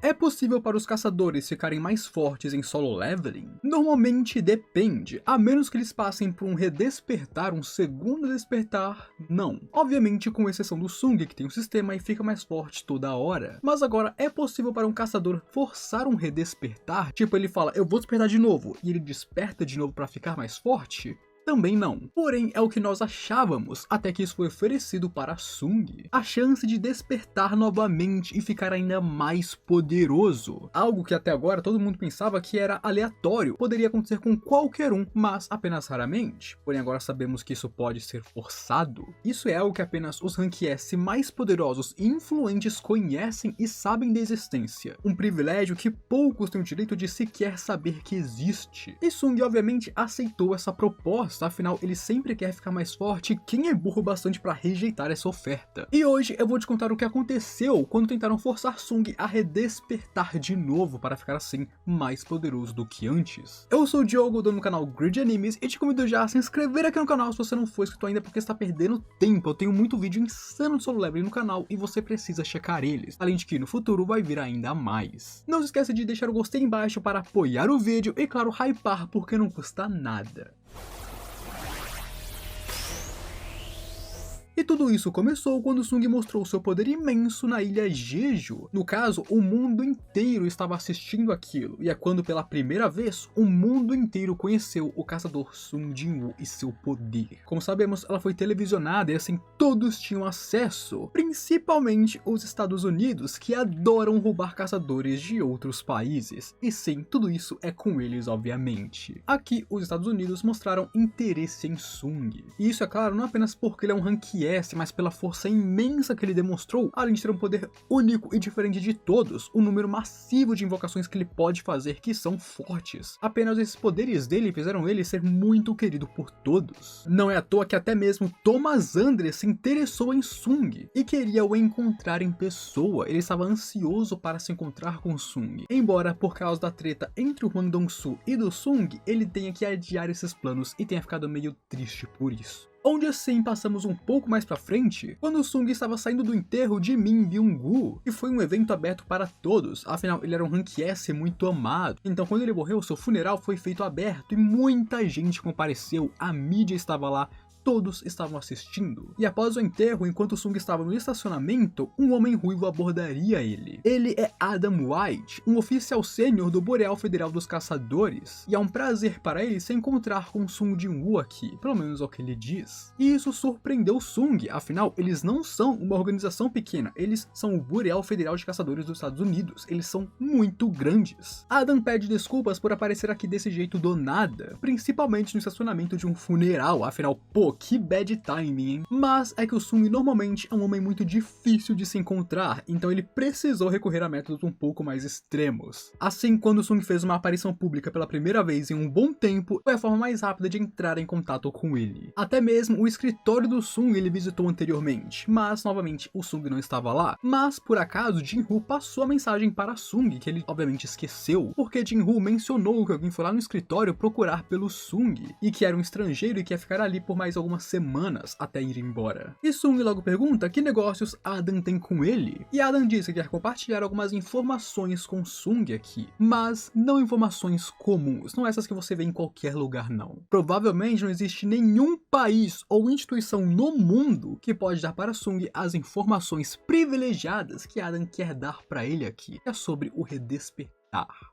é possível para os caçadores ficarem mais fortes em solo leveling? Normalmente depende, a menos que eles passem por um redespertar, um segundo despertar, não. Obviamente com exceção do Sung, que tem um sistema e fica mais forte toda hora. Mas agora é possível para um caçador forçar um redespertar? Tipo, ele fala, eu vou despertar de novo, e ele desperta de novo para ficar mais forte? Também não. Porém, é o que nós achávamos, até que isso foi oferecido para Sung. A chance de despertar novamente e ficar ainda mais poderoso. Algo que até agora todo mundo pensava que era aleatório, poderia acontecer com qualquer um, mas apenas raramente. Porém, agora sabemos que isso pode ser forçado. Isso é algo que apenas os Rank S mais poderosos e influentes conhecem e sabem da existência. Um privilégio que poucos têm o direito de sequer saber que existe. E Sung obviamente aceitou essa proposta. Afinal, ele sempre quer ficar mais forte e quem é burro bastante para rejeitar essa oferta? E hoje eu vou te contar o que aconteceu quando tentaram forçar Sung a redespertar de novo para ficar assim mais poderoso do que antes. Eu sou o Diogo, dono do canal Grid Animes, e te convido já a se inscrever aqui no canal se você não for inscrito ainda porque está perdendo tempo. Eu tenho muito vídeo insano de solo leveling no canal e você precisa checar eles, além de que no futuro vai vir ainda mais. Não se esqueça de deixar o gostei embaixo para apoiar o vídeo e claro, hypar porque não custa nada. E tudo isso começou quando Sung mostrou seu poder imenso na ilha Jeju. No caso, o mundo inteiro estava assistindo aquilo, e é quando pela primeira vez, o mundo inteiro conheceu o caçador Sung Jin-woo e seu poder. Como sabemos, ela foi televisionada e assim todos tinham acesso, principalmente os Estados Unidos, que adoram roubar caçadores de outros países. E sim, tudo isso é com eles obviamente. Aqui, os Estados Unidos mostraram interesse em Sung. E isso é claro, não apenas porque ele é um Rank S, mas pela força imensa que ele demonstrou, além de ter um poder único e diferente de todos, o número massivo de invocações que ele pode fazer que são fortes. Apenas esses poderes dele fizeram ele ser muito querido por todos. Não é à toa que até mesmo Thomas Andres se interessou em Sung e queria o encontrar em pessoa. Ele estava ansioso para se encontrar com Sung. Embora por causa da treta entre o Hwang Dong-soo e do Sung, ele tenha que adiar esses planos e tenha ficado meio triste por isso. Onde assim passamos um pouco mais pra frente, quando Sung estava saindo do enterro de Min Byung-gu, que foi um evento aberto para todos, afinal ele era um Rank S muito amado. Então quando ele morreu, seu funeral foi feito aberto e muita gente compareceu, a mídia estava lá, todos estavam assistindo. E após o enterro, enquanto Sung estava no estacionamento, um homem ruivo abordaria ele. Ele é Adam White, um oficial sênior do Boreal Federal dos Caçadores, e é um prazer para ele se encontrar com Sung Jin-woo aqui, pelo menos é o que ele diz. E isso surpreendeu Sung, afinal eles não são uma organização pequena, eles são o Boreal Federal de Caçadores dos Estados Unidos, eles são muito grandes. Adam pede desculpas por aparecer aqui desse jeito do nada, principalmente no estacionamento de um funeral, afinal, pô, que bad timing, hein? Mas é que o Sung normalmente é um homem muito difícil de se encontrar, então ele precisou recorrer a métodos um pouco mais extremos. Assim, quando o Sung fez uma aparição pública pela primeira vez em um bom tempo, foi a forma mais rápida de entrar em contato com ele. Até mesmo o escritório do Sung ele visitou anteriormente, mas novamente o Sung não estava lá. Mas por acaso Jin-woo passou a mensagem para Sung, que ele obviamente esqueceu, porque Jin-woo mencionou que alguém foi lá no escritório procurar pelo Sung, e que era um estrangeiro e que ia ficar ali por mais algumas semanas até ir embora. E Sung logo pergunta que negócios Adam tem com ele, e Adam diz que quer compartilhar algumas informações com Sung aqui, mas não informações comuns, não essas que você vê em qualquer lugar não. Provavelmente não existe nenhum país ou instituição no mundo que pode dar para Sung as informações privilegiadas que Adam quer dar para ele aqui, que é sobre o redespertar.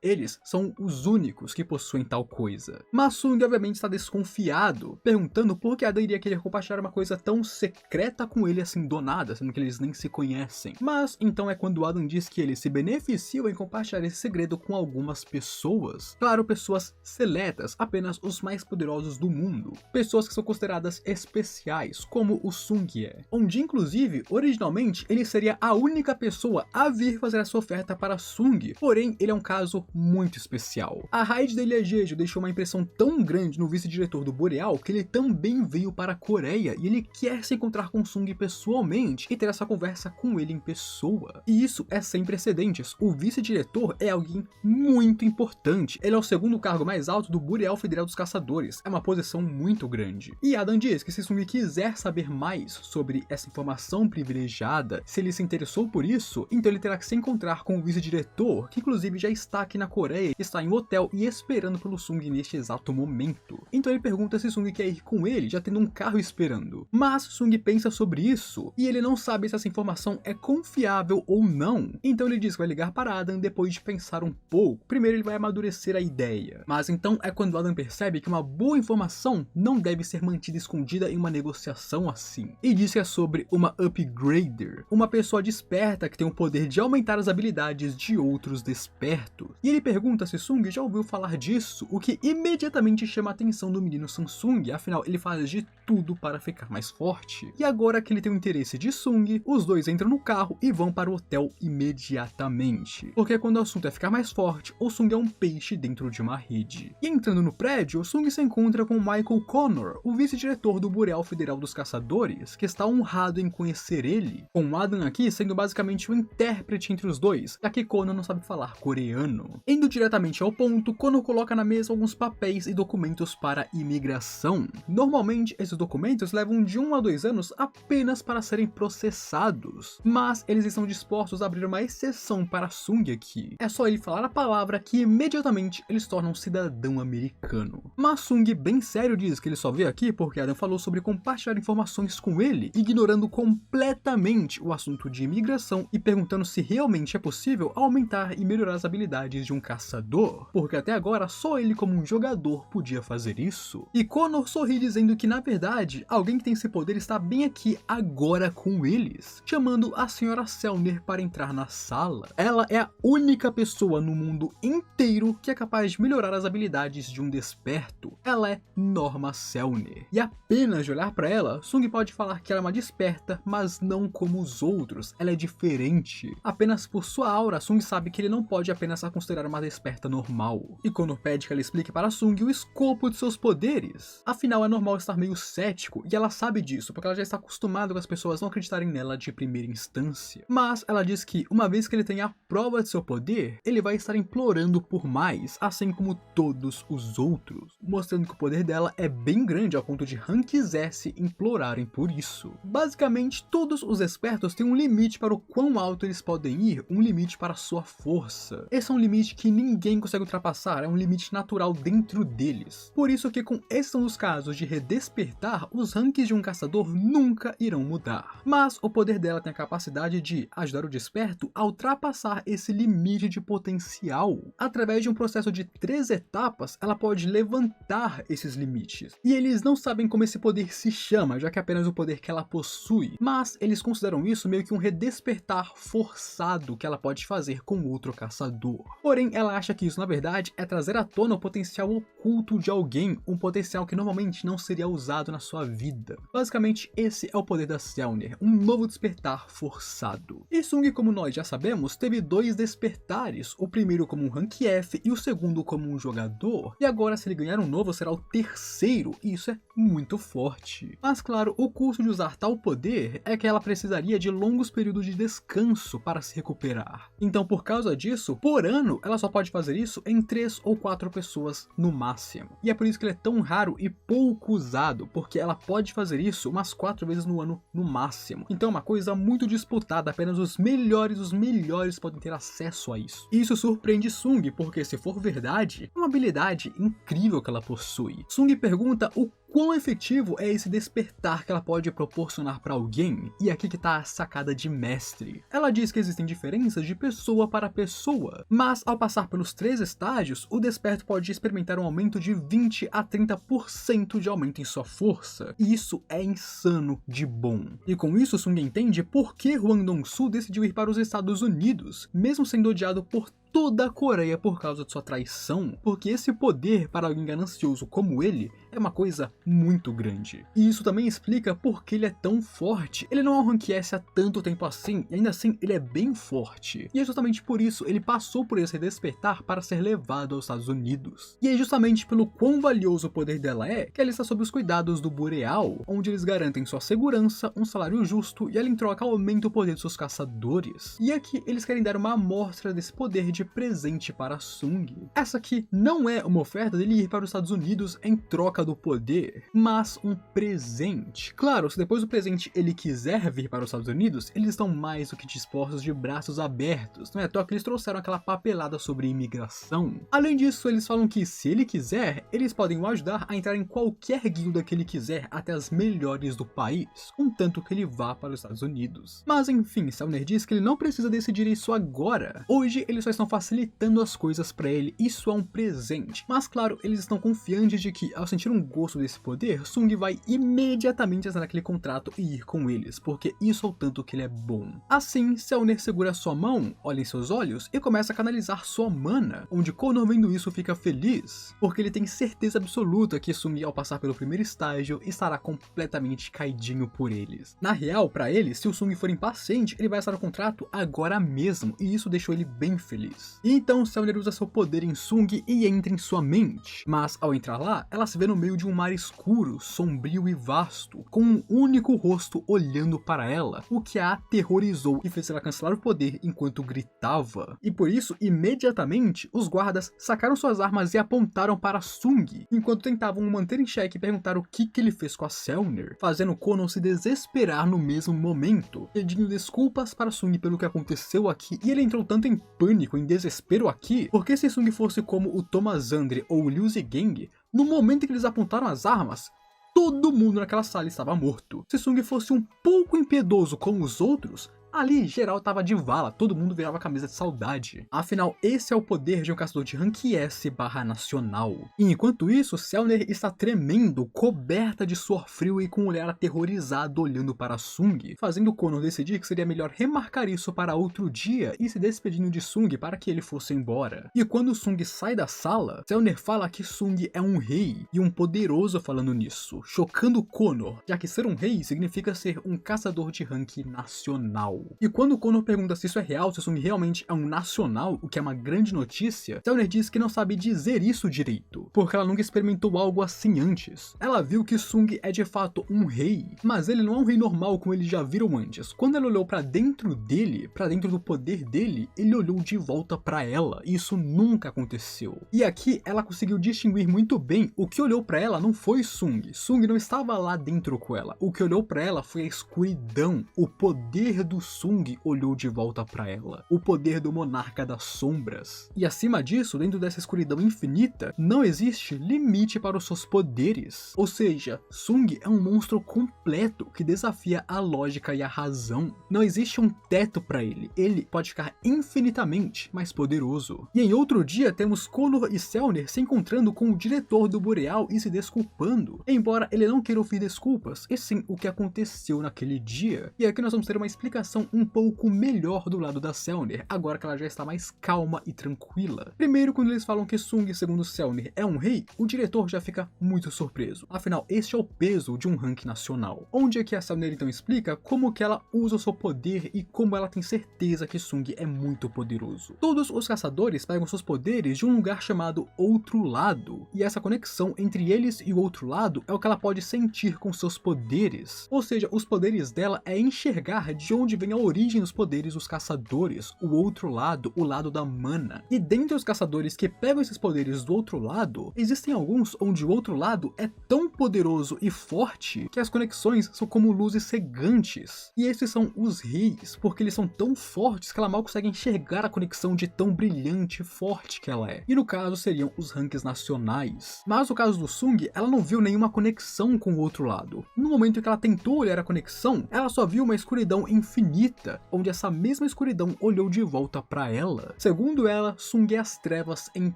Eles são os únicos que possuem tal coisa. Mas Sung obviamente está desconfiado, perguntando por que Adam iria querer compartilhar uma coisa tão secreta com ele assim do nada, sendo que eles nem se conhecem. Mas então é quando Adam diz que ele se beneficia em compartilhar esse segredo com algumas pessoas. Claro, pessoas seletas, apenas os mais poderosos do mundo. Pessoas que são consideradas especiais, como o Sung é. Onde inclusive, originalmente, ele seria a única pessoa a vir fazer essa oferta para Sung, porém ele é um caso muito especial. A raid da Ilha Jeju deixou uma impressão tão grande no vice-diretor do Boreal que ele também veio para a Coreia e ele quer se encontrar com Sung pessoalmente e ter essa conversa com ele em pessoa. E isso é sem precedentes. O vice-diretor é alguém muito importante. Ele é o segundo cargo mais alto do Boreal Federal dos Caçadores. É uma posição muito grande. E Adam diz que se Sung quiser saber mais sobre essa informação privilegiada, se ele se interessou por isso, então ele terá que se encontrar com o vice-diretor, que inclusive já está aqui na Coreia, está em um hotel e esperando pelo Sung neste exato momento. Então ele pergunta se Sung quer ir com ele, já tendo um carro esperando. Mas Sung pensa sobre isso e ele não sabe se essa informação é confiável ou não. Então ele diz que vai ligar para Adam depois de pensar um pouco. Primeiro ele vai amadurecer a ideia. Mas então é quando Adam percebe que uma boa informação não deve ser mantida escondida em uma negociação assim. E diz que é sobre uma upgrader, uma pessoa desperta que tem o poder de aumentar as habilidades de outros despertos. E ele pergunta se Sung já ouviu falar disso, o que imediatamente chama a atenção do menino Samsung, afinal ele faz de tudo para ficar mais forte. E agora que ele tem o interesse de Sung, os dois entram no carro e vão para o hotel imediatamente. Porque quando o assunto é ficar mais forte, o Sung é um peixe dentro de uma rede. E entrando no prédio, Sung se encontra com Michael Connor, o vice-diretor do Boreal Federal dos Caçadores, que está honrado em conhecer ele, com Adam aqui sendo basicamente o intérprete entre os dois, já que Connor não sabe falar coreano. Indo diretamente ao ponto, Connor coloca na mesa alguns papéis e documentos para imigração. Normalmente, esses documentos levam de 1 a 2 anos apenas para serem processados, mas eles estão dispostos a abrir uma exceção para Sung aqui. É só ele falar a palavra que imediatamente ele se torna um cidadão americano. Mas Sung bem sério diz que ele só veio aqui porque Adam falou sobre compartilhar informações com ele, ignorando completamente o assunto de imigração e perguntando se realmente é possível aumentar e melhorar as habilidades de um caçador, porque até agora só ele como um jogador podia fazer isso. E Connor sorri dizendo que na verdade alguém que tem esse poder está bem aqui agora com eles, chamando a senhora Selner para entrar na sala. Ela é a única pessoa no mundo inteiro que é capaz de melhorar as habilidades de um desperto. Ela é Norma Selner. E apenas de olhar para ela, Sung pode falar que ela é uma desperta, mas não como os outros. Ela é diferente. Apenas por sua aura, Sung sabe que ele não pode apenas a considerar uma desperta normal. E Connor pede que ela explique para Sung o escopo de seus poderes. Afinal, é normal estar meio cético, e ela sabe disso, porque ela já está acostumada com as pessoas não acreditarem nela de primeira instância. Mas ela diz que, uma vez que ele tem a prova de seu poder, ele vai estar implorando por mais, assim como todos os outros, mostrando que o poder dela é bem grande ao ponto de ranks S implorarem por isso. Basicamente, todos os espertos têm um limite para o quão alto eles podem ir, um limite para sua força. Esse é um limite que ninguém consegue ultrapassar, é um limite natural dentro deles. Por isso que com esses são os casos de redespertar, os ranks de um caçador nunca irão mudar. Mas o poder dela tem a capacidade de ajudar o desperto a ultrapassar esse limite de potencial. Através de um processo de 3 etapas, ela pode levantar esses limites. E eles não sabem como esse poder se chama, já que é apenas o poder que ela possui. Mas eles consideram isso meio que um redespertar forçado que ela pode fazer com outro caçador. Porém, ela acha que isso na verdade é trazer à tona o potencial oculto de alguém, um potencial que normalmente não seria usado na sua vida. Basicamente, esse é o poder da Selner, um novo despertar forçado. E Sung, como nós já sabemos, teve 2 despertares, o primeiro como um rank F e o segundo como um jogador, e agora se ele ganhar um novo será o terceiro, e isso é muito forte. Mas claro, o custo de usar tal poder é que ela precisaria de longos períodos de descanso para se recuperar. Então por causa disso, por ano, ela só pode fazer isso em 3 ou 4 pessoas no máximo. E é por isso que ele é tão raro e pouco usado, porque ela pode fazer isso umas 4 vezes no ano no máximo. Então é uma coisa muito disputada, apenas os melhores podem ter acesso a isso. E isso surpreende Sung, porque se for verdade, é uma habilidade incrível que ela possui. Sung pergunta o quão efetivo é esse despertar que ela pode proporcionar para alguém, e aqui que tá a sacada de mestre. Ela diz que existem diferenças de pessoa para pessoa, mas ao passar pelos 3 estágios, o desperto pode experimentar um aumento de 20 a 30% de aumento em sua força, e isso é insano de bom. E com isso, Sung entende por que Hwang Dong-soo decidiu ir para os Estados Unidos, mesmo sendo odiado por toda a Coreia por causa de sua traição, porque esse poder para alguém ganancioso como ele é uma coisa muito grande. E isso também explica por que ele é tão forte. Ele não é um Rank S há tanto tempo assim, e ainda assim ele é bem forte. E é justamente por isso ele passou por esse despertar para ser levado aos Estados Unidos. E é justamente pelo quão valioso o poder dela é, que ela está sob os cuidados do Boreal, onde eles garantem sua segurança, um salário justo e ela em troca aumenta o poder de seus caçadores. E aqui eles querem dar uma amostra desse poder de presente para Sung. Essa aqui não é uma oferta dele ir para os Estados Unidos em troca do poder, mas um presente. Claro, se depois do presente ele quiser vir para os Estados Unidos, eles estão mais do que dispostos, de braços abertos. Não é à toa que eles trouxeram aquela papelada sobre imigração. Além disso, eles falam que se ele quiser, eles podem o ajudar a entrar em qualquer guilda que ele quiser, até as melhores do país, contanto que ele vá para os Estados Unidos. Mas enfim, Selner diz que ele não precisa decidir isso agora. Hoje eles só estão facilitando as coisas para ele, isso é um presente. Mas claro, eles estão confiantes de que ao sentir um gosto desse poder, Sung vai imediatamente assinar aquele contrato e ir com eles, porque isso é o tanto que ele é bom. Assim, Selner segura sua mão, olha em seus olhos e começa a canalizar sua mana, onde Connor vendo isso fica feliz, porque ele tem certeza absoluta que Sung ao passar pelo primeiro estágio estará completamente caidinho por eles. Na real, para ele, se o Sung for impaciente, ele vai assinar o contrato agora mesmo, e isso deixou ele bem feliz. E então Selner usa seu poder em Sung e entra em sua mente, mas ao entrar lá, ela se vê no meio de um mar escuro, sombrio e vasto, com um único rosto olhando para ela, o que a aterrorizou e fez ela cancelar o poder enquanto gritava. E por isso, imediatamente, os guardas sacaram suas armas e apontaram para Sung, enquanto tentavam o manter em xeque e perguntar o que ele fez com a Selner, fazendo Connor se desesperar no mesmo momento, pedindo desculpas para Sung pelo que aconteceu aqui, e ele entrou tanto em pânico, em desespero aqui, porque se Sung fosse como o Thomas Andre ou o Liu Zigang, no momento em que eles apontaram as armas, todo mundo naquela sala estava morto. Se Sung fosse um pouco impiedoso como os outros, ali, geral tava de vala, todo mundo virava camisa de saudade. Afinal, esse é o poder de um caçador de Rank S/nacional. E enquanto isso, Selner está tremendo, coberta de suor frio e com um olhar aterrorizado olhando para Sung, fazendo Connor decidir que seria melhor remarcar isso para outro dia e se despedindo de Sung para que ele fosse embora. E quando Sung sai da sala, Selner fala que Sung é um rei, e um poderoso falando nisso, chocando Connor, já que ser um rei significa ser um caçador de rank nacional. E quando Connor pergunta se isso é real, se Sung realmente é um nacional, o que é uma grande notícia, Selner diz que não sabe dizer isso direito, porque ela nunca experimentou algo assim antes. Ela viu que Sung é de fato um rei, mas ele não é um rei normal como eles já viram antes. Quando ela olhou pra dentro dele, pra dentro do poder dele, ele olhou de volta pra ela, e isso nunca aconteceu. E aqui ela conseguiu distinguir muito bem o que olhou pra ela não foi Sung. Sung não estava lá dentro com ela, o que olhou pra ela foi a escuridão, o poder do Sung olhou de volta para ela, o poder do monarca das sombras. E acima disso, dentro dessa escuridão infinita, não existe limite para os seus poderes. Ou seja, Sung é um monstro completo que desafia a lógica e a razão. Não existe um teto para ele, ele pode ficar infinitamente mais poderoso. E em outro dia temos Connor e Selner se encontrando com o diretor do Boreal e se desculpando, embora ele não queira ouvir desculpas, e sim o que aconteceu naquele dia. E aqui nós vamos ter uma explicação um pouco melhor do lado da Selner, agora que ela já está mais calma e tranquila. Primeiro, quando eles falam que Sung, segundo Selner, é um rei, o diretor já fica muito surpreso. Afinal, este é o peso de um rank nacional. Onde é que a Selner então explica como que ela usa o seu poder e como ela tem certeza que Sung é muito poderoso. Todos os caçadores pegam seus poderes de um lugar chamado Outro Lado, e essa conexão entre eles e o outro lado é o que ela pode sentir com seus poderes. Ou seja, os poderes dela é enxergar de onde vem a origem dos poderes dos caçadores, o outro lado, o lado da mana. E dentre os caçadores que pegam esses poderes do outro lado, existem alguns onde o outro lado é tão poderoso e forte que as conexões são como luzes cegantes. E esses são os reis, porque eles são tão fortes que ela mal consegue enxergar a conexão de tão brilhante e forte que ela é. E no caso seriam os ranks nacionais. Mas no caso do Sung, ela não viu nenhuma conexão com o outro lado. No momento em que ela tentou olhar a conexão, ela só viu uma escuridão infinita infinita, onde essa mesma escuridão olhou de volta para ela. Segundo ela, Sung é as trevas em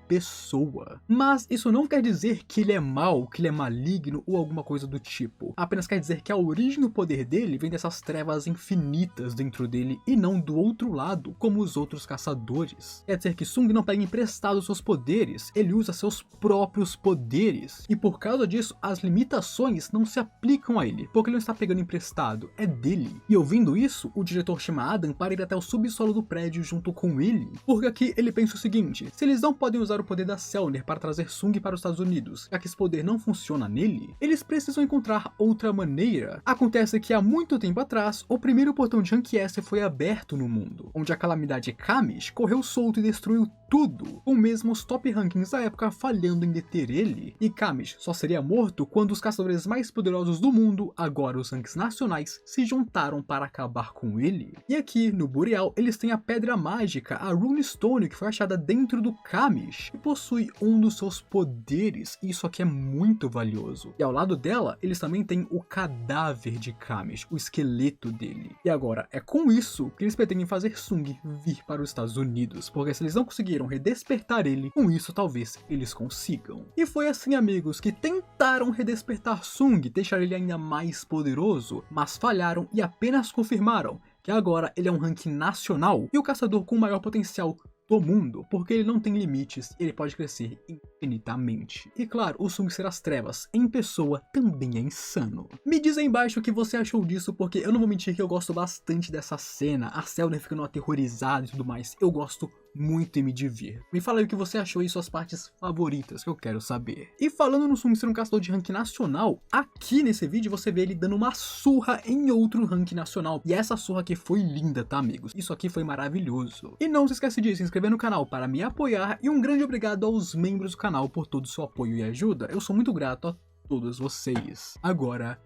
pessoa. Mas isso não quer dizer que ele é mau, que ele é maligno ou alguma coisa do tipo. Apenas quer dizer que a origem do poder dele vem dessas trevas infinitas dentro dele e não do outro lado, como os outros caçadores. Quer dizer que Sung não pega emprestado seus poderes, ele usa seus próprios poderes. E por causa disso, as limitações não se aplicam a ele, porque ele não está pegando emprestado, é dele. E ouvindo isso, o diretor chama Adam para ir até o subsolo do prédio junto com ele, porque aqui ele pensa o seguinte: se eles não podem usar o poder da Selner para trazer Sung para os Estados Unidos, já que esse poder não funciona nele, eles precisam encontrar outra maneira. Acontece que há muito tempo atrás, o primeiro portão de Hank-S foi aberto no mundo, onde a calamidade Kamish correu solto e destruiu tudo, com mesmo os top rankings da época falhando em deter ele. E Kamish só seria morto quando os caçadores mais poderosos do mundo, agora os ranks nacionais, se juntaram para acabar com ele. E aqui, no Boreal, eles têm a pedra mágica, a Rune Stone, que foi achada dentro do Kamish, e possui um dos seus poderes, e isso aqui é muito valioso. E ao lado dela, eles também têm o cadáver de Kamish, o esqueleto dele. E agora, é com isso que eles pretendem fazer Sung vir para os Estados Unidos, porque se eles não conseguiram redespertar ele, com isso talvez eles consigam. E foi assim, amigos, que tentaram redespertar Sung, deixar ele ainda mais poderoso, mas falharam e apenas confirmaram que agora ele é um ranking nacional e o caçador com o maior potencial do mundo, porque ele não tem limites e ele pode crescer infinitamente. E claro, o Sung ser as trevas em pessoa também é insano. Me diz aí embaixo o que você achou disso, porque eu não vou mentir que eu gosto bastante dessa cena, a Selner ficando aterrorizada e tudo mais, eu gosto muito e me divirto. Me fala aí o que você achou e suas partes favoritas, que eu quero saber. E falando no Sung ser um caçador de rank nacional, aqui nesse vídeo você vê ele dando uma surra em outro rank nacional. E essa surra aqui foi linda, tá, amigos? Isso aqui foi maravilhoso. E não se esquece de se inscrever no canal para me apoiar, e um grande obrigado aos membros do canal por todo o seu apoio e ajuda. Eu sou muito grato a todos vocês. Agora,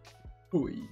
fui.